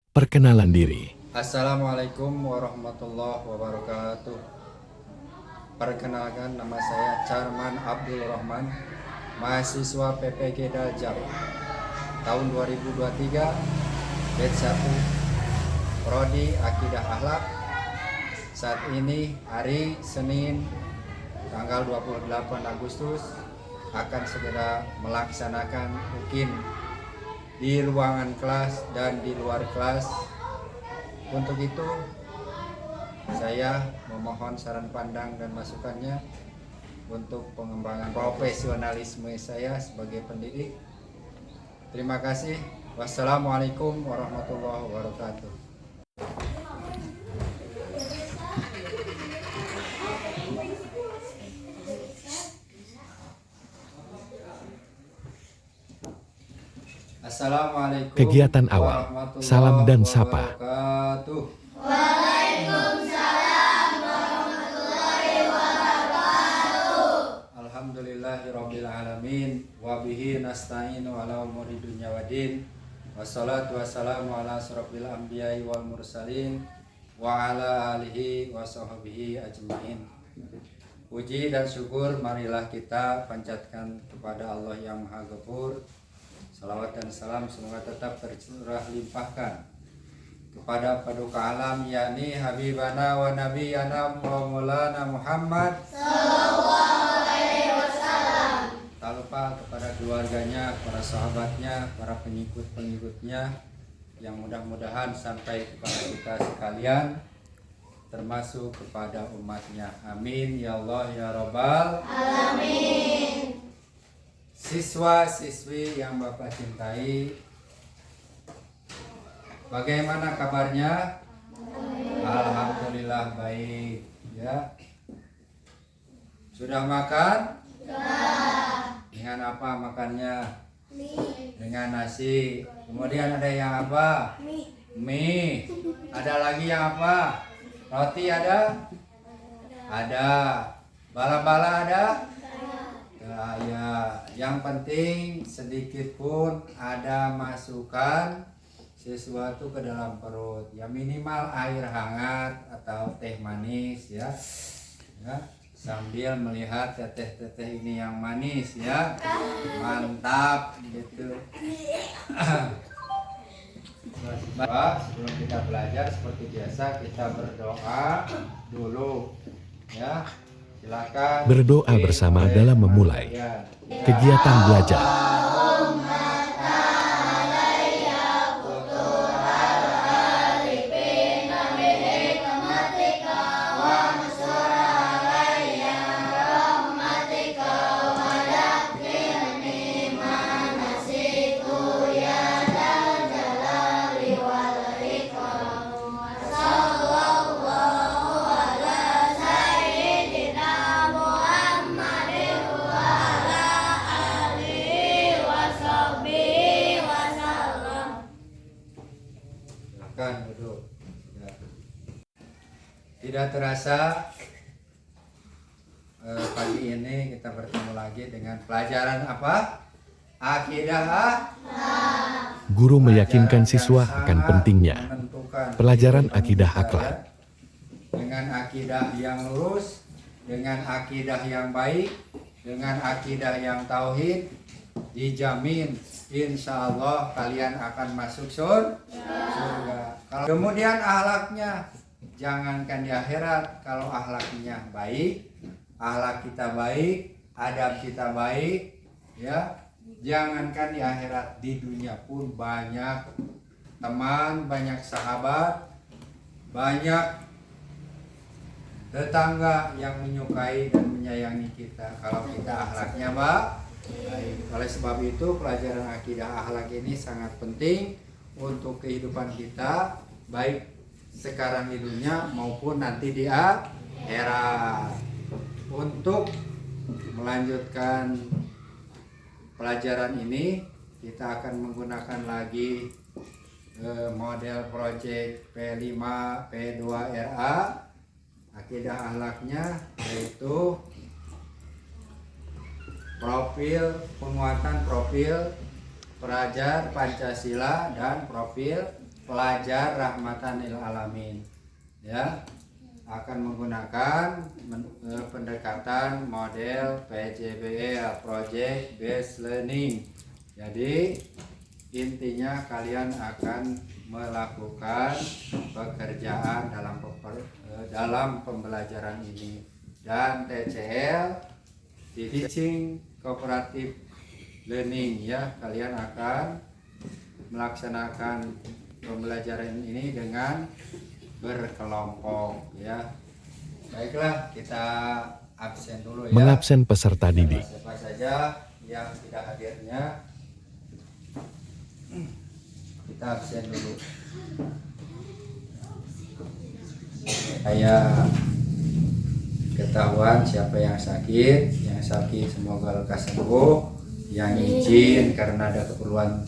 Perkenalan diri. Assalamualaikum warahmatullahi wabarakatuh. Perkenalkan, nama saya Charman Abdul Rahman, mahasiswa PPG Daljab tahun 2023, batch 1, Prodi Akidah Akhlak. Saat ini hari Senin tanggal 28 Agustus akan segera melaksanakan UKIN di ruangan kelas dan di luar kelas. Untuk itu, saya memohon saran pandang dan masukannya untuk pengembangan profesionalisme saya sebagai pendidik. Terima kasih. Wassalamualaikum warahmatullahi wabarakatuh. Assalamualaikum Kegiatan awal. warahmatullahi Salam dan sapa. wabarakatuh. Alhamdulillahirrabbilalamin. Wabihi nasta'inu ala umuri dunya waddin. Wassalatu wassalamu ala asrofil anbiya'i wal mursalin wa ala alihi wa sahbihi ajma'in. Puji dan syukur marilah kita panjatkan kepada Allah yang Maha Ghafur. Salawat dan salam semoga tetap tercurah limpahkan kepada paduka alam, yakni Habibana wa Nabiyana wa Maulana Muhammad sallallahu alaihi wasallam. Tak lupa kepada keluarganya, para sahabatnya, para pengikut-pengikutnya, yang mudah-mudahan sampai kepada kita sekalian, termasuk kepada umatnya. Amin ya Allah ya Rabbal alamin. Siswa-siswi yang Bapak cintai, bagaimana kabarnya? Alhamdulillah baik ya. Sudah makan? Sudah. Dengan apa makannya? Mie. Dengan nasi. Kemudian ada yang apa? Mie. Ada lagi yang apa? Roti ada? Ada. Bala-bala ada? Ya, yang penting sedikit pun ada masukan sesuatu ke dalam perut, ya minimal air hangat atau teh manis ya, sambil melihat teteh-teteh ini yang manis ya, mantap gitu. Sebelum kita belajar seperti biasa kita berdoa dulu ya. Silakan. Berdoa bersama dalam memulai kegiatan belajar. Duduk. Ya. Tidak terasa pagi ini kita bertemu lagi dengan pelajaran apa? Akidah. Guru meyakinkan siswa akan pentingnya pelajaran akidah akhlak. Dengan akidah yang lurus, dengan akidah yang baik, dengan akidah yang tauhid, dijamin insya Allah kalian akan masuk surga. Kemudian akhlaknya, jangankan di akhirat, kalau akhlaknya baik, akhlak kita baik, adab kita baik, ya, jangankan di akhirat, di dunia pun banyak teman, banyak sahabat, banyak tetangga yang menyukai dan menyayangi kita kalau kita akhlaknya baik. Oleh sebab itu pelajaran akidah akhlak ini sangat penting untuk kehidupan kita, baik sekarang di dunia maupun nanti di akhirat. Untuk melanjutkan pelajaran ini, kita akan menggunakan lagi model project P5 P2RA. Akidah akhlaknya yaitu penguatan profil pelajar Pancasila dan profil pelajar rahmatan lil alamin. Ya, akan menggunakan pendekatan model PJBL, Project Based Learning. Jadi intinya kalian akan melakukan pekerjaan dalam pembelajaran ini, dan TCL, Teaching Cooperative Learning, ya, kalian akan melaksanakan pembelajaran ini dengan berkelompok, ya. Baiklah, kita absen dulu ya. Mengabsen peserta didik. Siapa saja yang tidak hadirnya kita absen dulu. Saya ketahuan siapa yang sakit semoga lekas sembuh, yang izin karena ada keperluan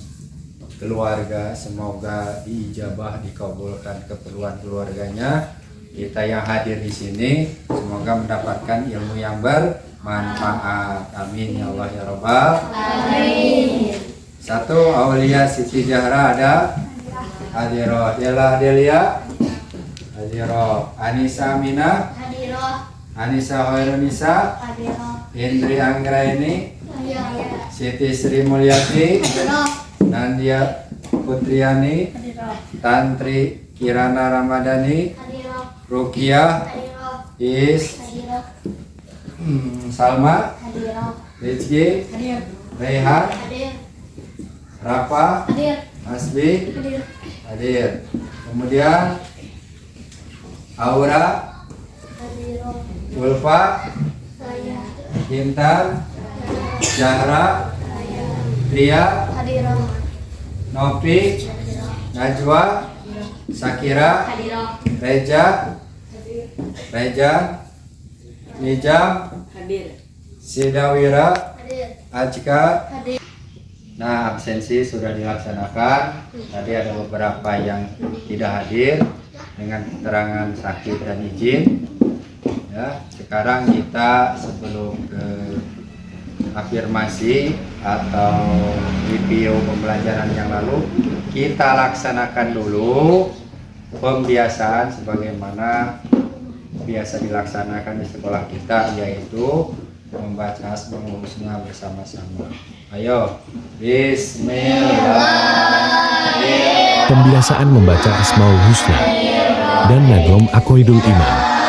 keluarga semoga diijabah, dikabulkan keperluan keluarganya. Kita yang hadir di sini semoga mendapatkan ilmu yang bermanfaat. Amin ya Allah ya Rabbal. Amin. Satu, Aulia Siti Zahra ada? Hadiroh. Dela Delia? Hadiroh. Anissa Aminah? Hadiroh. Anissa Hoirunisa? Hadiroh. Indri Anggraini? Hadiroh. Siti Sri Mulyati? Hadiroh. Nandia Putriani? Hadiroh. Tantri Kirana Ramadhani? Hadiroh. Rukiah? Hadiroh. Is? Hadiroh. Salma? Hadiroh. Rizky? Hadir. Rehan? Hadir. Rafa? Hadir. Asbi? Hadir. Hadir. Kemudian Aura? Hadir. Ulfa? Saya. Intan? Zahra? Saya. Ria? Hadir. Nopi? Hadir. Najwa? Sakira? Hadir. Reja? Hadir. Reja? Nijam? Hadir. Sidawira? Hadir. Ajka? Hadir. Nah, absensi sudah dilaksanakan. Tadi ada beberapa yang tidak hadir dengan keterangan sakit dan izin. Ya, sekarang kita sebelum ke afirmasi atau review pembelajaran yang lalu, kita laksanakan dulu pembiasaan sebagaimana biasa dilaksanakan di sekolah kita, yaitu membaca Asmaul Husna bersama-sama. Ayo, Bismillahirrahmanirrahim. Pembiasaan membaca Asmaul Husna dan Nagom Aqoidul Iman.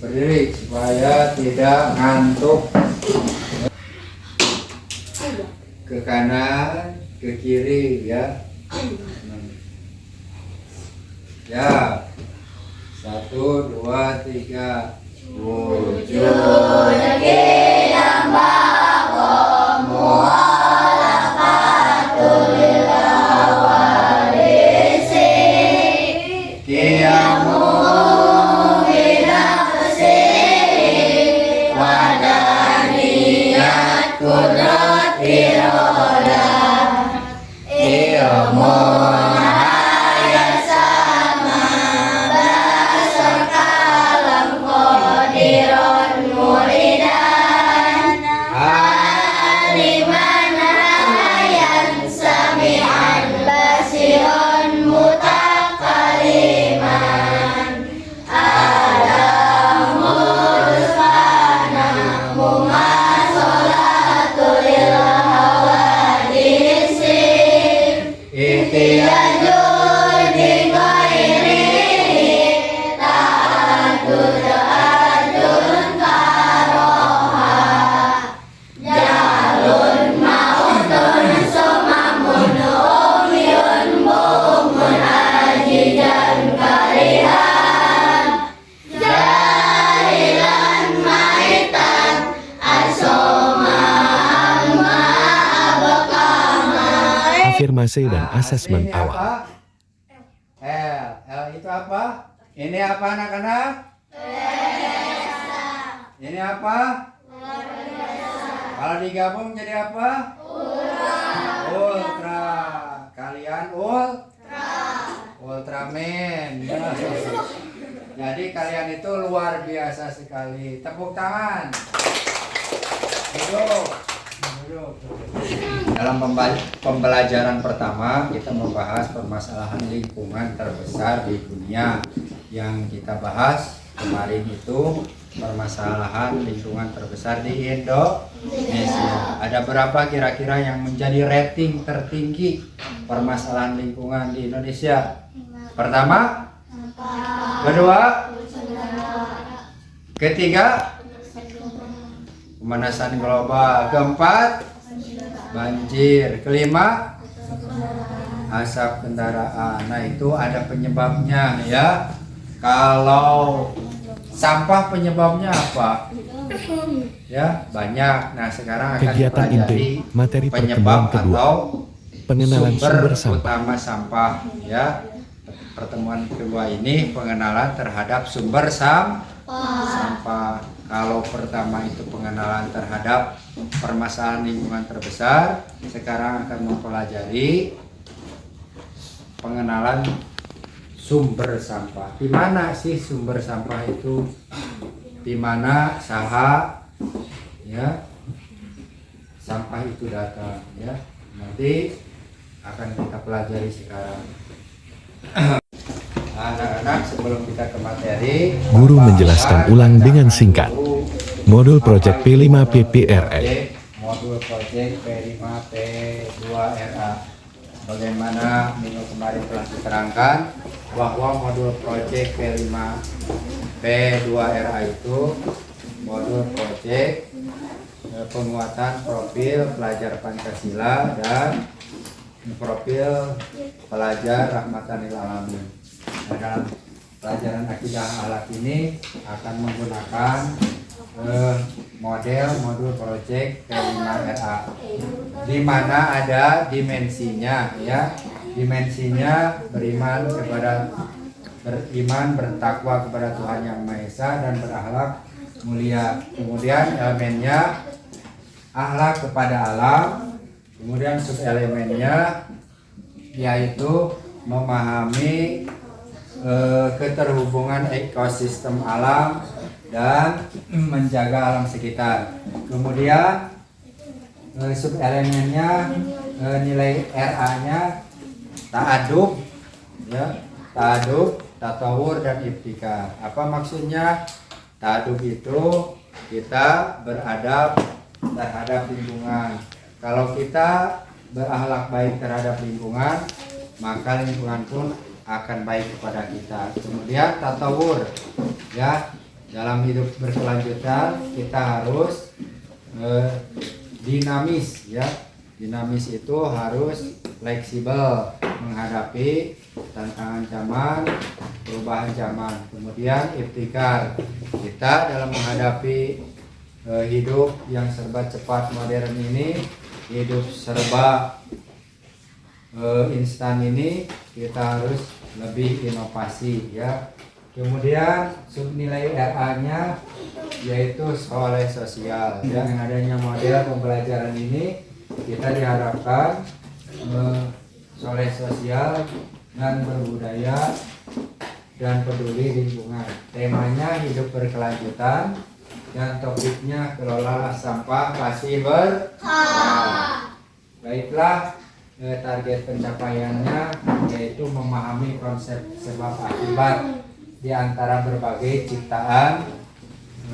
Berdiri supaya tidak ngantuk. Ke kanan, ke kiri, ya. Ya. 1, 2, 3. Wujud kita kudrat iroda ilmu hayat sama basar kalam qadiron muridan estimasi dan Nah, asesmen ini awal. apa? L. L itu apa? Ini apa anak-anak? Ini apa? Kalau digabung jadi apa? Ultra. Kalian Ultraman. Ya. Jadi kalian itu luar biasa sekali. Tepuk tangan. Duduk. Dalam pembelajaran pertama kita membahas permasalahan lingkungan terbesar di dunia. Yang kita bahas kemarin itu permasalahan lingkungan terbesar di Indonesia. Ada berapa kira-kira yang menjadi rating tertinggi permasalahan lingkungan di Indonesia? Pertama, kedua, ketiga, pemanasan global, keempat, banjir, kelima, asap kendaraan. Nah, itu ada penyebabnya ya. Kalau sampah penyebabnya apa? Ya, banyak. Nah, sekarang akan Kegiatan dipelajari inti materi penyebab pertemuan kedua. atau Pengenalan sumber sampah. utama sampah ya. Pertemuan kedua ini pengenalan terhadap sumber sampah. Kalau pertama itu pengenalan terhadap permasalahan lingkungan terbesar, sekarang akan mempelajari pengenalan sumber sampah. Di mana sih sumber sampah itu? Di mana ya sampah itu datang ya. Nanti akan kita pelajari sekarang. Anak-anak, sebelum kita ke materi, Guru menjelaskan ulang dengan singkat. Modul Project P5 PPRA. Modul Project P5 P2RA. Bagaimana minggu kemarin telah diterangkan bahwa modul Project P5 P2RA itu modul project penguatan profil pelajar Pancasila dan profil pelajar Rahmatan lil Alamin. Nah, dalam pelajaran akidah akhlak ini akan menggunakan modul project P5RA, di mana ada dimensinya ya. Dimensinya beriman, bertakwa kepada Tuhan Yang Maha Esa dan berakhlak mulia. Kemudian elemennya akhlak kepada alam. Kemudian subelemennya yaitu memahami keterhubungan ekosistem alam dan menjaga alam sekitar. Kemudian subelemennya nilai RA-nya ta'adub ya, ta'adub, tatawur dan ibtikar. Apa maksudnya? Ta'adub itu kita beradab terhadap lingkungan. Kalau kita berakhlak baik terhadap lingkungan, maka lingkungan pun akan baik kepada kita. Kemudian tatawur ya, dalam hidup berkelanjutan kita harus dinamis ya. Dinamis itu harus fleksibel menghadapi tantangan zaman, perubahan zaman. Kemudian ibtikar, kita dalam menghadapi hidup yang serba cepat modern ini, hidup serba instan ini, kita harus lebih inovasi ya. Kemudian subnilai RA-nya yaitu soleh sosial ya. Dengan adanya model pembelajaran ini kita diharapkan soleh sosial dan berbudaya dan peduli lingkungan. Temanya hidup berkelanjutan dan topiknya kelola sampah pasti baiklah. Target pencapaiannya yaitu memahami konsep sebab akibat di antara berbagai ciptaan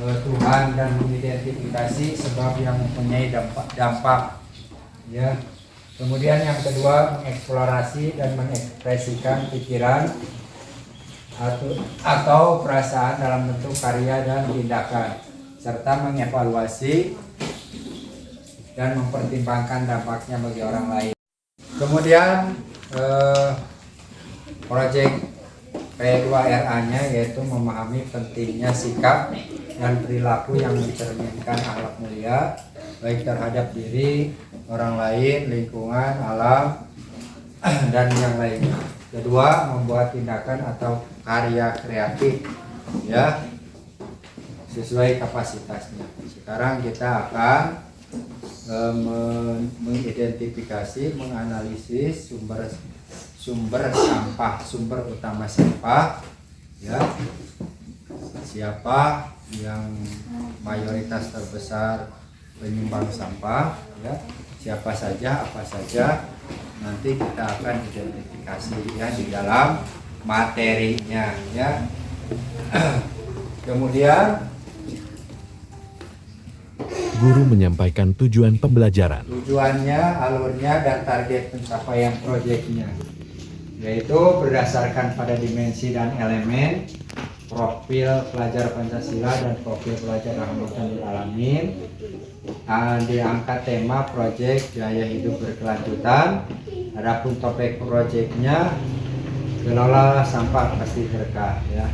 Tuhan dan mengidentifikasi sebab yang mempunyai dampak ya. Kemudian yang kedua, mengeksplorasi dan mengekspresikan pikiran atau perasaan dalam bentuk karya dan tindakan, serta mengevaluasi dan mempertimbangkan dampaknya bagi orang lain. Kemudian proyek P2RA-nya yaitu memahami pentingnya sikap dan perilaku yang mencerminkan akhlak mulia baik terhadap diri, orang lain, lingkungan, alam, dan yang lainnya. Kedua, membuat tindakan atau karya kreatif ya sesuai kapasitasnya. Sekarang kita akan mengidentifikasi, menganalisis sumber sampah, sumber utama sampah ya. Siapa yang mayoritas terbesar penyumbang sampah ya, siapa saja, apa saja, nanti kita akan identifikasi ya di dalam materinya ya. Kemudian Guru menyampaikan tujuan pembelajaran. tujuannya, alurnya, dan target pencapaian proyeknya, yaitu berdasarkan pada dimensi dan elemen, profil pelajar Pancasila dan profil pelajar Rahmatan lil Alamin. Diangkat tema proyek gaya hidup berkelanjutan. Adapun topik proyeknya kelola sampah pasti berkah ya.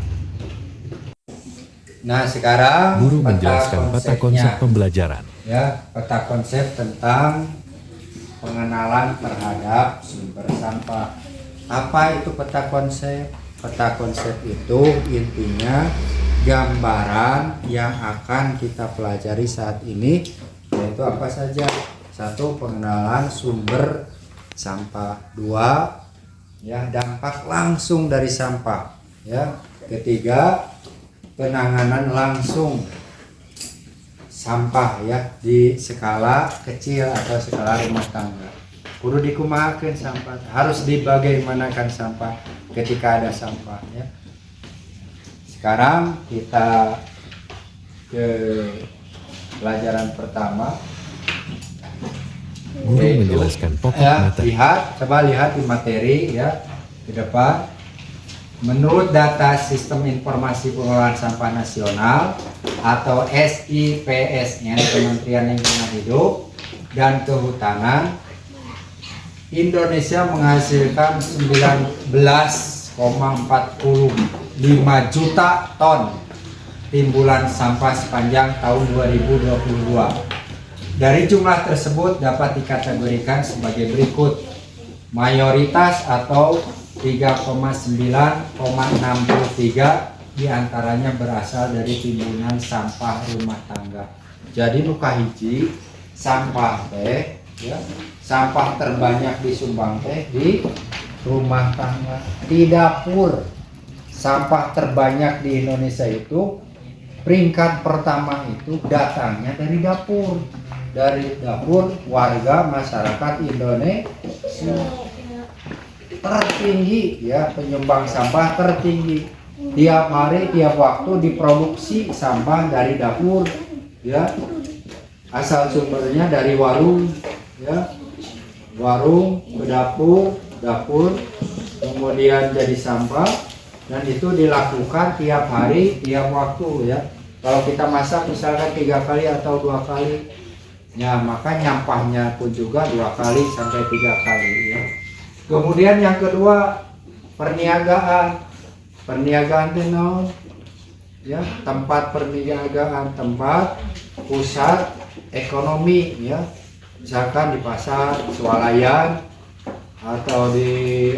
Nah sekarang Guru menjelaskan peta konsep pembelajaran. Ya, peta konsep tentang pengenalan terhadap sumber sampah. Apa itu peta konsep? Peta konsep itu intinya gambaran yang akan kita pelajari saat ini, yaitu apa saja? Satu, pengenalan sumber sampah. Dua, ya, dampak langsung dari sampah. Ya. Ketiga, penanganan langsung sampah ya di skala kecil atau skala rumah tangga. Kudu dikumahakeun sampah, harus dibagaimanakan sampah ketika ada sampah ya. Sekarang kita ke pelajaran pertama. Guru menjelaskan pokok ya, materi. coba lihat di materi ya di depan. Menurut data Sistem Informasi Pengelolaan Sampah Nasional atau SIPSN Kementerian Lingkungan Hidup dan Kehutanan, Indonesia menghasilkan 19,45 juta ton timbulan sampah sepanjang tahun 2022. Dari jumlah tersebut dapat dikategorikan sebagai berikut. Mayoritas atau 3,9,63 diantaranya berasal dari timbunan sampah rumah tangga. Jadi nu kahiji sampah teh ya, sampah terbanyak disumbang teh di rumah tangga, di dapur. Sampah terbanyak di Indonesia itu peringkat pertama itu datangnya dari dapur. Dari dapur warga masyarakat Indonesia. Tertinggi ya, penyumbang sampah tertinggi. Tiap hari, tiap waktu diproduksi sampah dari dapur ya. Asal sumbernya dari warung ya. Warung ke dapur, dapur kemudian jadi sampah, dan itu dilakukan tiap hari, tiap waktu ya. Kalau kita masak misalkan 3 kali atau 2 kali ya, maka nyampahnya pun juga 2 kali sampai 3 kali ya. Kemudian yang kedua, perniagaan. Perniagaan itu ya, tempat perniagaan, tempat pusat ekonomi ya. Misalkan di pasar, swalayan atau di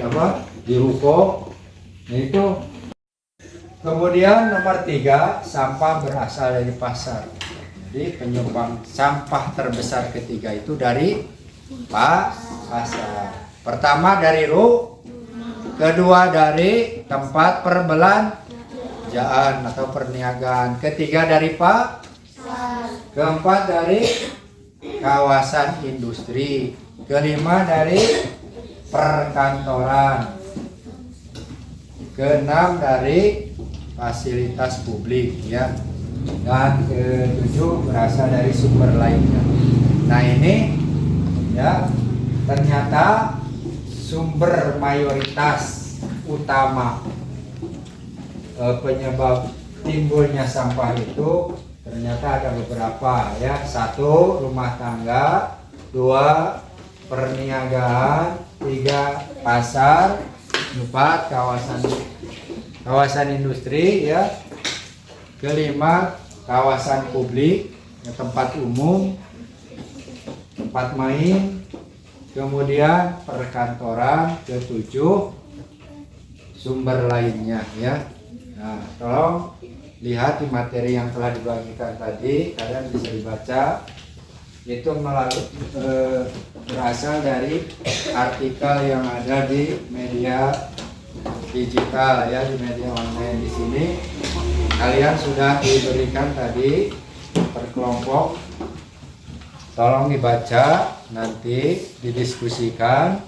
ruko. Nah, itu. Kemudian nomor 3, sampah berasal dari pasar. Jadi penyumbang sampah terbesar ketiga itu dari pasar. Pertama dari kedua dari tempat perbelanjaan atau perniagaan, ketiga dari keempat dari kawasan industri, kelima dari perkantoran, keenam dari fasilitas publik ya, dan ketujuh berasal dari sumber lainnya. Nah ini ya, ternyata sumber mayoritas utama penyebab timbulnya sampah itu ternyata ada beberapa ya. 1, rumah tangga. 2, perniagaan. 3, pasar. 4, kawasan industri ya. Kelima, kawasan publik ya, tempat umum, tempat main. kemudian perkantoran, ketujuh sumber lainnya ya. Nah, tolong lihat di materi yang telah dibagikan tadi, kalian bisa dibaca. Itu berasal dari artikel yang ada di media digital ya, di media online. Di sini kalian sudah diberikan tadi per kelompok, tolong dibaca, nanti didiskusikan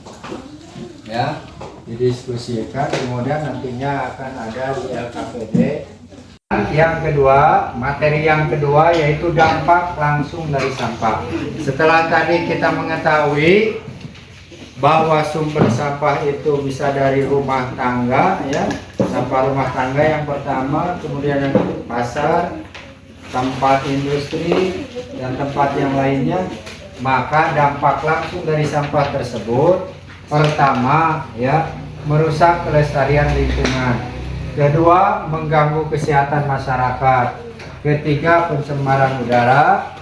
ya, didiskusikan, kemudian nantinya akan ada di LKPD. Yang kedua, materi yang kedua yaitu dampak langsung dari sampah. Setelah tadi kita mengetahui bahwa sumber sampah itu bisa dari rumah tangga ya, sampah rumah tangga yang pertama, kemudian yang pasar, tempat industri, dan tempat yang lainnya, maka dampak langsung dari sampah tersebut pertama ya, merusak kelestarian lingkungan, kedua mengganggu kesehatan masyarakat, ketiga pencemaran udara,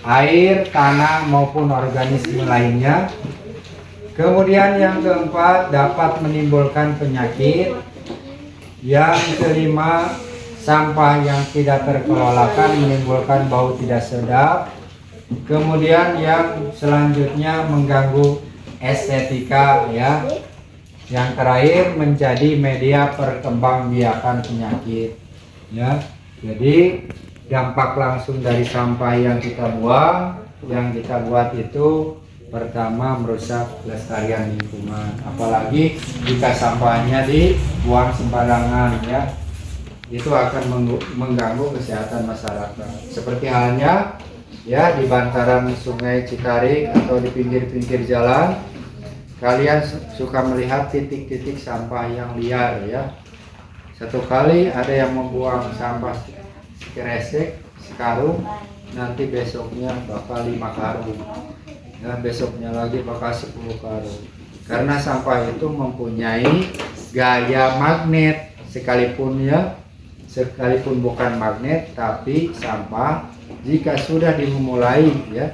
air, tanah maupun organisme lainnya, kemudian yang keempat dapat menimbulkan penyakit, yang kelima sampah yang tidak terkelolakan menimbulkan bau tidak sedap, kemudian yang selanjutnya mengganggu estetika ya, yang terakhir menjadi media perkembangbiakan penyakit ya. Jadi dampak langsung dari sampah yang kita buang, yang kita buat itu pertama merusak kelestarian lingkungan, apalagi jika sampahnya dibuang sembarangan ya, itu akan mengganggu kesehatan masyarakat. Seperti halnya ya di bantaran Sungai Citarik atau di pinggir-pinggir jalan, kalian suka melihat titik-titik sampah yang liar ya. Satu kali ada yang membuang sampah sekresek, sekarung, nanti besoknya bakal 5 karung ya, besoknya lagi bakal 10 karung. Karena sampah itu mempunyai gaya magnet, sekalipun bukan magnet, tapi sampah jika sudah dimulai ya,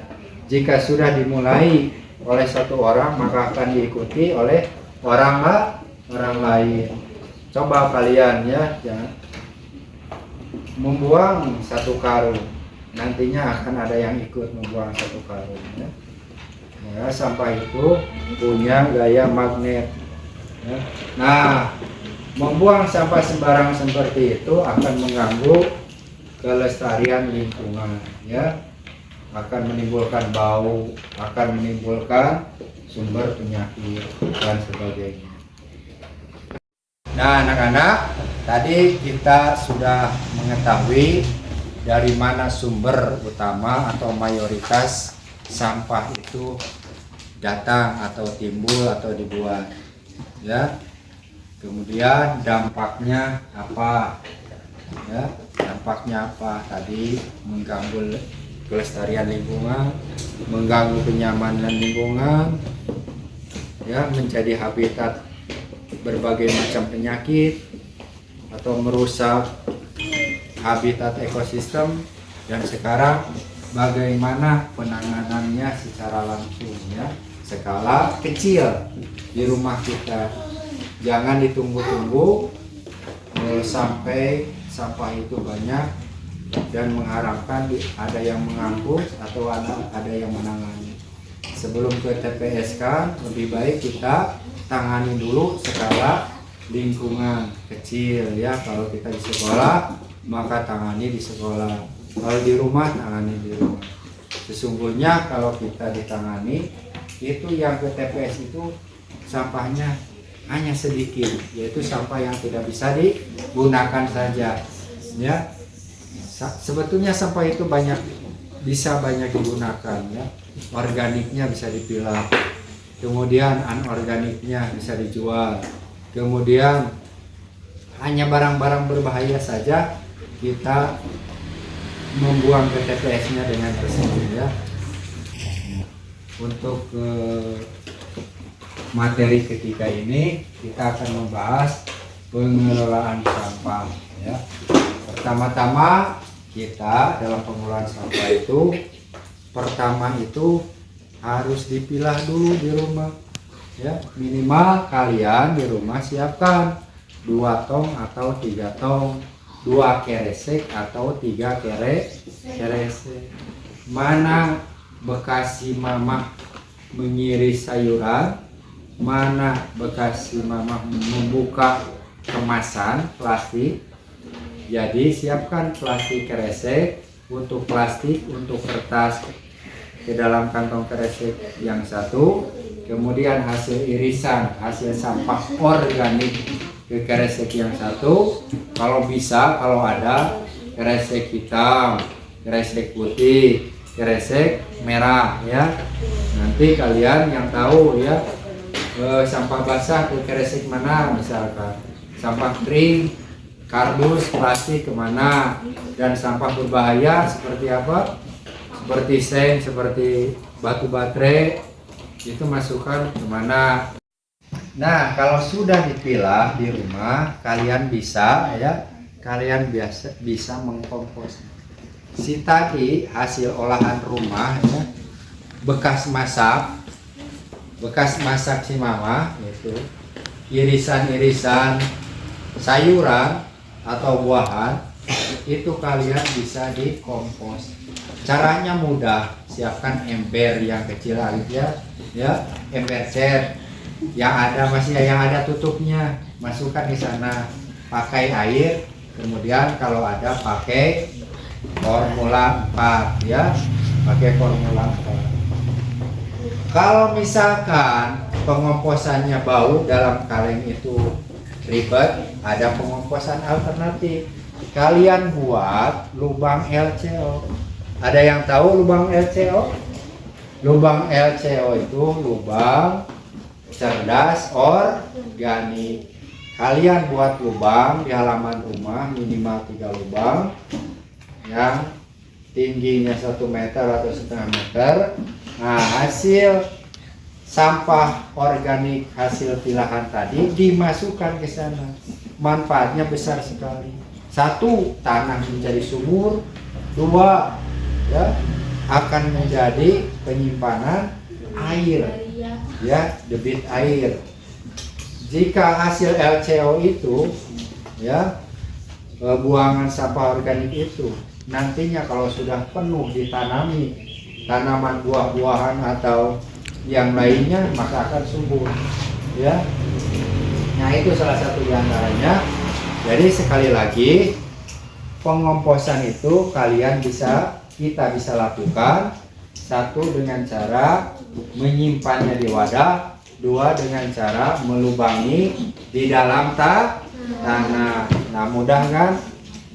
jika sudah dimulai oleh satu orang, maka akan diikuti oleh orang lain. Coba kalian ya, membuang 1 karung, nantinya akan ada yang ikut membuang 1 karung ya. Ya, sampah itu punya gaya magnet ya. Nah, membuang sampah sembarang seperti itu akan mengganggu kelestarian lingkungan ya, akan menimbulkan bau, akan menimbulkan sumber penyakit dan sebagainya. Nah, anak-anak, tadi kita sudah mengetahui dari mana sumber utama atau mayoritas sampah itu datang atau timbul atau dibuat ya. Kemudian dampaknya apa ya, dampaknya apa tadi, mengganggu kelestarian lingkungan, mengganggu kenyamanan lingkungan ya, menjadi habitat berbagai macam penyakit atau merusak habitat ekosistem. Dan sekarang bagaimana penanganannya secara langsung ya, skala kecil di rumah kita. Jangan ditunggu-tunggu sampai sampah itu banyak dan mengharapkan ada yang mengangkut atau ada yang menangani. Sebelum ke TPS kan, lebih baik kita tangani dulu skala lingkungan kecil ya. Kalau kita di sekolah, maka tangani di sekolah. Kalau di rumah, tangani di rumah. Sesungguhnya kalau kita ditangani, itu yang ke TPS itu sampahnya hanya sedikit, yaitu sampah yang tidak bisa digunakan saja ya. Sebetulnya sampah itu bisa banyak digunakan ya. Organiknya bisa dipilah, kemudian anorganiknya bisa dijual, kemudian hanya barang-barang berbahaya saja kita membuang ke TPS-nya dengan tersebut ya. Untuk materi ketiga ini kita akan membahas pengelolaan sampah ya. Pertama-tama kita dalam pengelolaan sampah itu, pertama itu harus dipilah dulu di rumah ya. Minimal kalian di rumah siapkan 2 tong atau 3 tong, 2 keresek atau 3 keresek. Mana bekas si mama mengiris sayuran, mana bekas si mama membuka kemasan plastik. Jadi siapkan plastik keresek, untuk plastik, untuk kertas ke dalam kantong keresek yang satu, kemudian hasil irisan, hasil sampah organik ke keresek yang satu. Kalau bisa, kalau ada keresek hitam, keresek putih, keresek merah ya. Nanti kalian yang tahu ya, sampah basah ke keresek mana, misalkan sampah kering, kardus, plastik kemana, dan sampah berbahaya seperti apa, seperti seng, seperti batu baterai, itu masukkan kemana. Nah, kalau sudah dipilah di rumah, kalian bisa ya, kalian bisa mengkompos. Si tadi hasil olahan rumah ya, bekas masak si mama, itu irisan-irisan sayuran atau buahan, itu kalian bisa dikompos. Caranya mudah, siapkan ember yang kecil aja ya, ember cat yang ada tutupnya, masukkan di sana, pakai air, kemudian kalau ada pakai formula 4 ya, pakai formula 4. Kalau misalkan pengomposannya bau dalam kaleng itu ribet, ada pengomposan alternatif. Kalian buat lubang LCO. Ada yang tahu lubang LCO? Lubang LCO itu lubang cerdas organik. Kalian buat lubang di halaman rumah minimal 3 lubang yang tingginya 1 meter atau setengah meter. Nah, hasil sampah organik hasil pilahan tadi dimasukkan ke sana. Manfaatnya besar sekali. 1, tanah menjadi subur. 2, ya, akan menjadi penyimpanan air, ya, debit air. Jika hasil LCO itu ya, buangan sampah organik itu nantinya kalau sudah penuh ditanami tanaman buah-buahan atau yang lainnya, maka akan subur ya. Nah, itu salah satu di antaranya. Jadi sekali lagi, pengomposan itu kita bisa lakukan. 1, dengan cara menyimpannya di wadah. 2, dengan cara melubangi di dalam tanah. Nah, mudah kan?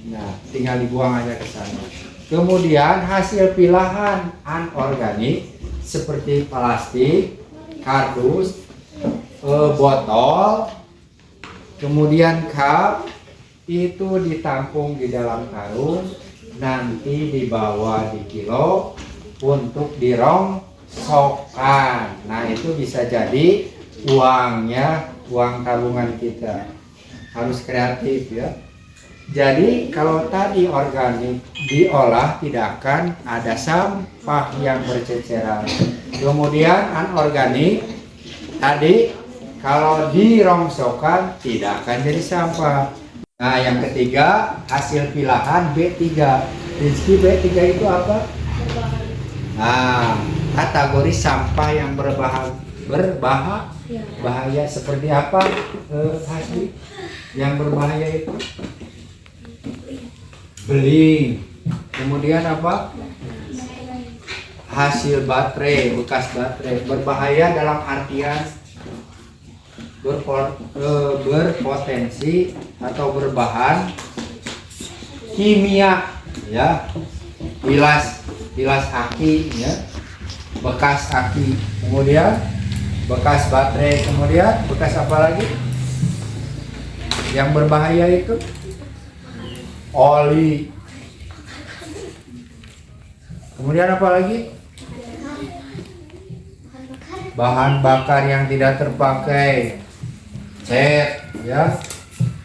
Nah, tinggal dibuang aja ke sana. Kemudian hasil pilahan anorganik seperti plastik, kardus, botol, kemudian cup, itu ditampung di dalam karung, nanti dibawa di kilo untuk dirongsokkan. Nah, itu bisa jadi uangnya, uang tabungan kita. Harus kreatif ya. Jadi kalau tadi organik diolah, tidak akan ada sampah yang berceceran. Kemudian anorganik tadi kalau dirongsokkan tidak akan jadi sampah. Nah, yang ketiga, hasil pilahan B3. Prinsip B3 itu apa? Nah, kategori sampah yang berbahaya seperti apa? Hasil yang berbahaya itu beling. Kemudian apa? Hasil baterai, bekas baterai. Berbahaya dalam artian berpotensi atau berbahan kimia ya. Bilas aki ya, bekas aki, kemudian bekas baterai, kemudian bekas apa lagi yang berbahaya itu? Oli. Kemudian apa lagi? Bahan bakar yang tidak terpakai, cat ya,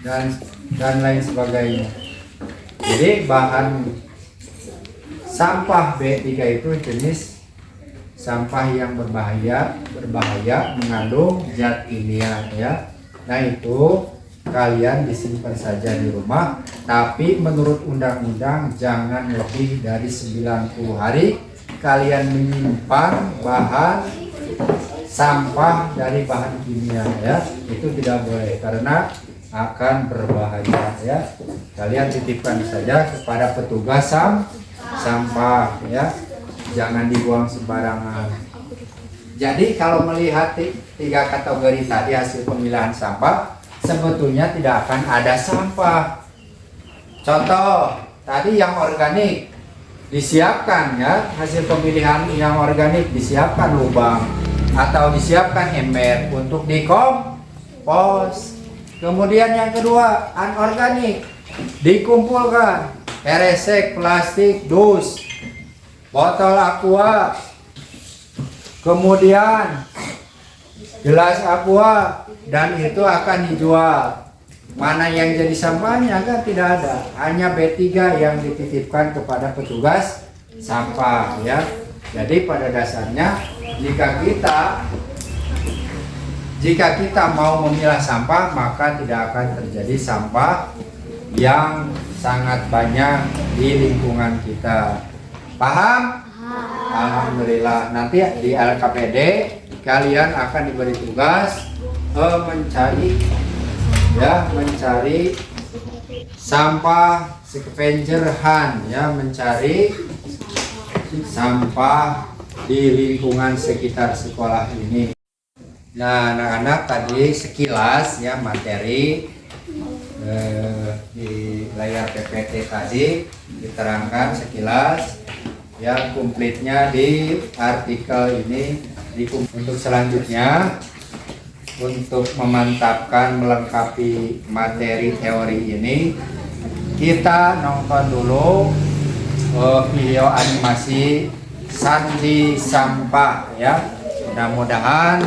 dan lain sebagainya. Jadi bahan sampah B3 itu jenis sampah yang berbahaya mengandung zat kimia ya. Nah itu kalian disimpan saja di rumah, tapi menurut undang-undang jangan lebih dari 90 hari kalian menyimpan bahan sampah dari bahan kimia ya. Itu tidak boleh karena akan berbahaya ya. Kalian titipkan saja kepada petugas sampah ya. Jangan dibuang sembarangan. Jadi kalau melihat tiga kategori tadi hasil pemilihan sampah, sebetulnya tidak akan ada sampah. Contoh, tadi yang organik disiapkan ya, hasil pemilihan yang organik disiapkan lubang atau disiapkan ember untuk dikompos. Kemudian yang kedua, anorganik dikumpulkan, kresek, plastik, dus, botol aqua, kemudian gelas aqua, dan itu akan dijual. Mana yang jadi sampahnya kan tidak ada, hanya B3 yang dititipkan kepada petugas sampah ya. Jadi pada dasarnya jika kita mau memilah sampah, maka tidak akan terjadi sampah yang sangat banyak di lingkungan kita. Paham? Alhamdulillah. Nanti di LKPD kalian akan diberi tugas mencari sampah scavenger hunt ya, mencari sampah di lingkungan sekitar sekolah ini. Nah, anak-anak tadi sekilas ya materi di layar PPT tadi diterangkan sekilas ya, komplitnya di artikel ini. Untuk selanjutnya, untuk memantapkan melengkapi materi teori ini, kita nonton dulu video animasi Sandi Sampah ya. Mudah-mudahan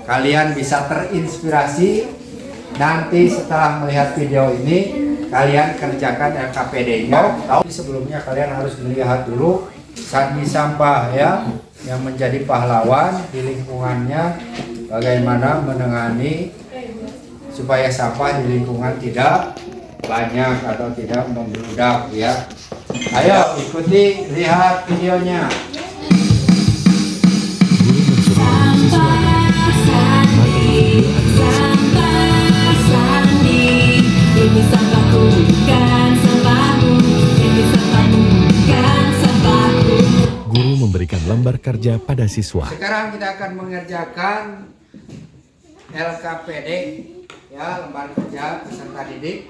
kalian bisa terinspirasi. Nanti setelah melihat video ini, kalian kerjakan LKPD-nya. Tapi sebelumnya kalian harus melihat dulu Sandi Sampah ya, yang menjadi pahlawan di lingkungannya, bagaimana menangani supaya sampah di lingkungan tidak banyak atau tidak membludak ya. Ayo ikuti, lihat videonya. Guru memberikan lembar kerja pada siswa. Sekarang kita akan mengerjakan LKPD ya, lembar kerja peserta didik,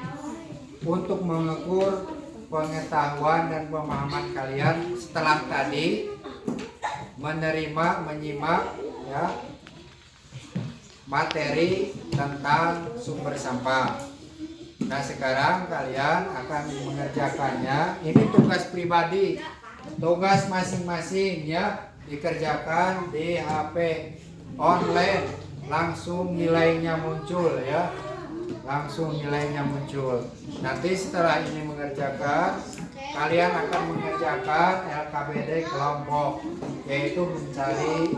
untuk mengukur pengetahuan dan pemahaman kalian setelah tadi menyimak ya materi tentang sumber sampah. Nah, sekarang kalian akan mengerjakannya. Ini tugas pribadi, tugas masing-masing ya, dikerjakan di HP online, langsung nilainya muncul ya, langsung nilainya muncul. Nanti setelah ini mengerjakan, kalian akan mengerjakan LKPD kelompok, yaitu mencari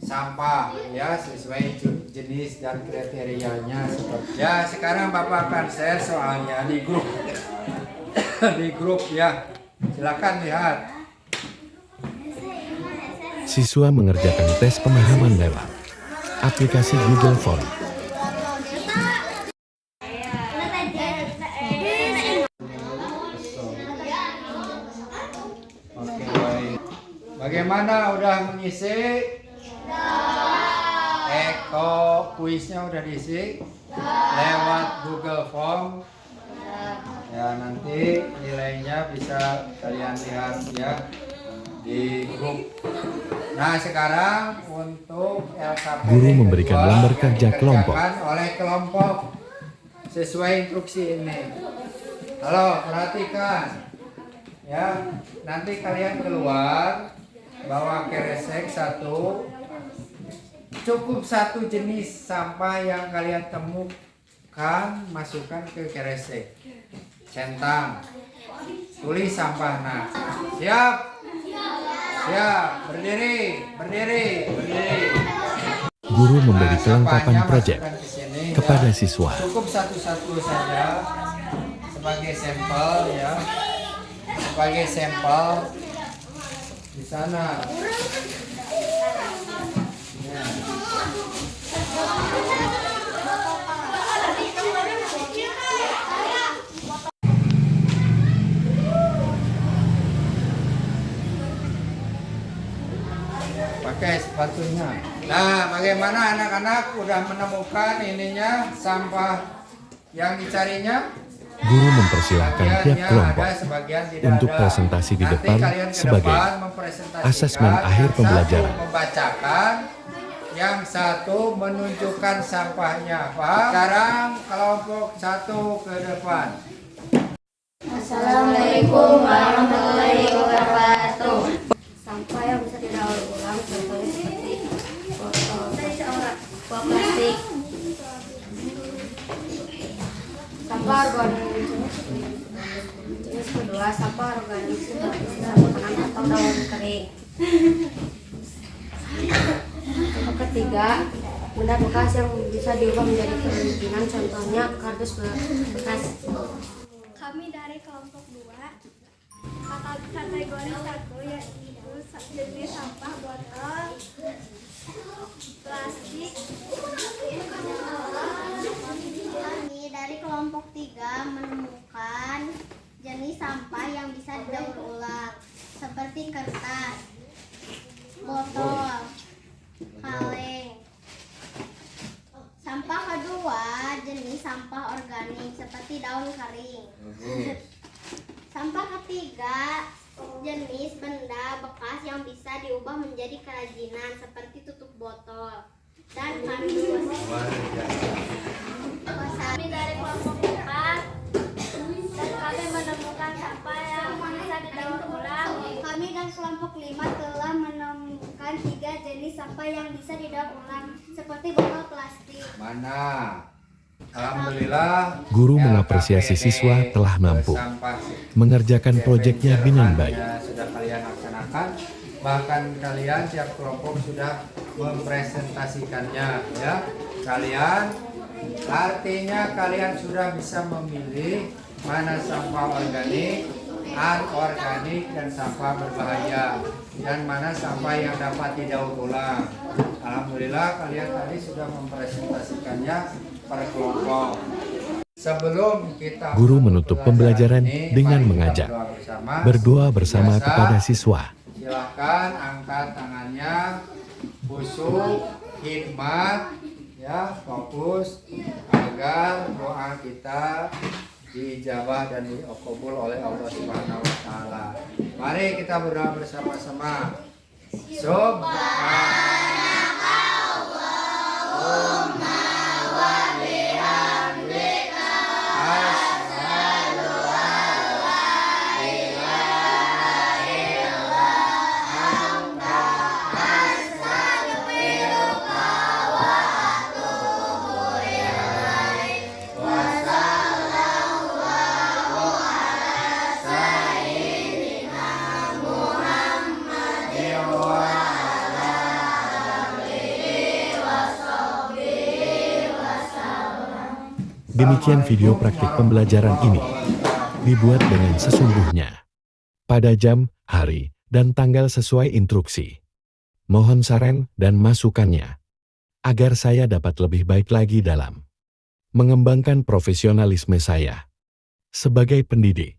sampah ya sesuai jenis dan kriterianya seperti ya. Sekarang Bapak akan share soalnya di grup di grup ya, silakan lihat. Siswa mengerjakan tes pemahaman lewat aplikasi Google Form. Oke, baik. Bagaimana, udah mengisi? Kuisnya udah diisi lewat Google Form ya. Nanti nilainya bisa kalian lihat ya di grup. Nah, sekarang untuk LKPD Guru memberikan lembar kerja kelompok oleh kelompok sesuai instruksi ini. Halo, perhatikan ya. Nanti kalian keluar bawa kresek satu. Cukup satu jenis sampah yang kalian temukan, masukkan ke kresek. Centang, tulis sampah. Nah, siap? Siap, berdiri, berdiri, berdiri. Guru memberi kelengkapan Sampahnya proyek masukkan ke sini, kepada ya. siswa. Cukup satu-satu saja sebagai sampel ya. Sebagai sampel di sana. Ya. Pakai sepatunya. Nah, bagaimana anak-anak udah menemukan ininya sampah yang dicarinya? Guru mempersilahkan tiap Sebagiannya kelompok ada, sebagian tidak untuk ada. presentasi di Nanti depan kalian ke sebagai depan mempresentasikan, asesmen akhir yang satu pembelajaran. membacakan, yang satu menunjukkan sampahnya. Paham? Sekarang kelompok satu ke depan. Assalamualaikum warahmatullahi wabarakatuh. Sampah yang bisa didaur ulang contohnya seperti botol plastik, sampah organik. Jenis kedua, sampah organik seperti sisa makanan atau daun kering. Yang ketiga, benda bekas yang bisa diubah menjadi kerajinan, contohnya kardus bekas. Kami dari kelompok 2, kategori 1 yaitu jenis sampah botol plastik. Kami dari kelompok 3 menemukan jenis sampah yang bisa didaur ulang seperti kertas, botol, kaleng. Sampah kedua jenis sampah organik seperti daun kering. Sampah ketiga jenis benda bekas yang bisa diubah menjadi kerajinan seperti tutup botol dan kardus. Kami dari kelompok 4 dan kami menemukan sampah yang bisa didaur ulang. Kami dan kelompok 5 telah menemukan 3 jenis sampah yang bisa didaur ulang seperti botol plastik. Mana? Alhamdulillah. Guru LKPD mengapresiasi siswa telah mampu sampah mengerjakan proyeknya dengan baik. sudah kalian laksanakan, bahkan kalian tiap kelompok sudah mempresentasikannya ya. Kalian artinya kalian sudah bisa memilih mana sampah organik, anorganik dan sampah berbahaya, dan mana sampah yang dapat didaur ulang. Alhamdulillah kalian tadi sudah mempresentasikannya per kelompok. Sebelum kita Guru menutup pembelajaran ini, dengan mari kita mengajak berdoa bersama. berdoa bersama Biasa, kepada siswa. Silakan angkat tangannya, khusyuk, hikmat, ya, fokus agar doa kita diijabah dan dikabul oleh Allah Subhanahu wa taala. Mari kita berdoa bersama-sama. Subhanakallahumma wa bihamdika asyhadu an la ilaha illa anta astaghfiruka wa atubu ilaik. Wassallallahu ala sayyidina Muhammadin wa ala alihi washabbihi wasallam. Demikian video praktik pembelajaran ini dibuat dengan sesungguhnya pada jam, hari, dan tanggal sesuai instruksi. Mohon saran dan masukannya agar saya dapat lebih baik lagi dalam mengembangkan profesionalisme saya sebagai pendidik.